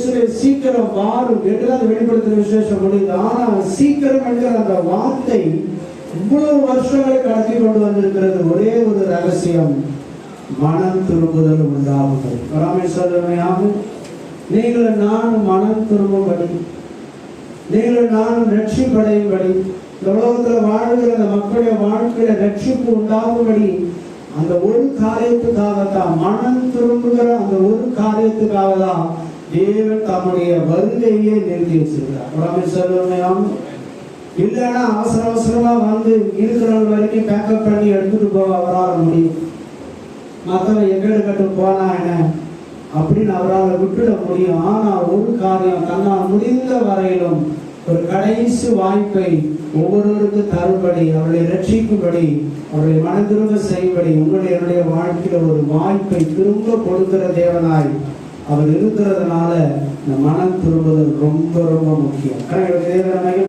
இயேசுவே சீக்கிரம் வாரும் என்று அந்த வெளிப்படுத்துகிற விசேஷம் முடியுது. ஆனால் சீக்கிரம் என்கிற அந்த வார்த்தை இவ்வளவு வருஷங்களை கடத்தி கொண்டு வந்திருக்கிறது. ஒரே ஒரு ரகசியம், மனம் திரும்புதல் உண்டாகுங்கள். பரமேஸ்வரமையாகும் நீங்கள் நானும் மனம் திரும்பும்படி, நீங்கள் நானும் ரட்சிப்படையும்படி, இந்த உலகத்தில் வாழ்கிற அந்த மக்களுடைய வாழ்க்கையில ரட்சிப்பு உண்டாகும்படி அந்த ஒரு காரியத்துக்காகத்தான், மனம் திரும்புகிற அந்த ஒரு காரியத்துக்காக தான் தேவன் தம்முடைய வருகையே நிறுத்தி வச்சிருக்கிறார். பரமேஸ்வரமையாகும் இல்லைன்னா அவசர அவசரமா வந்து இருக்கிறவங்க வரைக்கும் பேக்கப் பண்ணி எடுத்துட்டு போக அவரால் முடியும். மற்றவங்க எங்கேடு கட்டு போனா என்ன அப்படின்னு அவரால் விட்டுட முடியும். ஆனால் ஒரு காரியம், தன்னால் முடிந்த வரையிலும் ஒரு கடைசி வாய்ப்பை ஒவ்வொருவருக்கு தரும்படி, அவர்களை ரட்சிக்கும்படி, அவர்களை மனம் திரும்ப செய்யும்படி உங்களுடைய வாழ்க்கையில ஒரு வாய்ப்பை திரும்ப கொடுக்கிற தேவனாய் அவர் இருக்கிறதுனால இந்த மனம் திரும்புதல் ரொம்ப ரொம்ப முக்கியம்.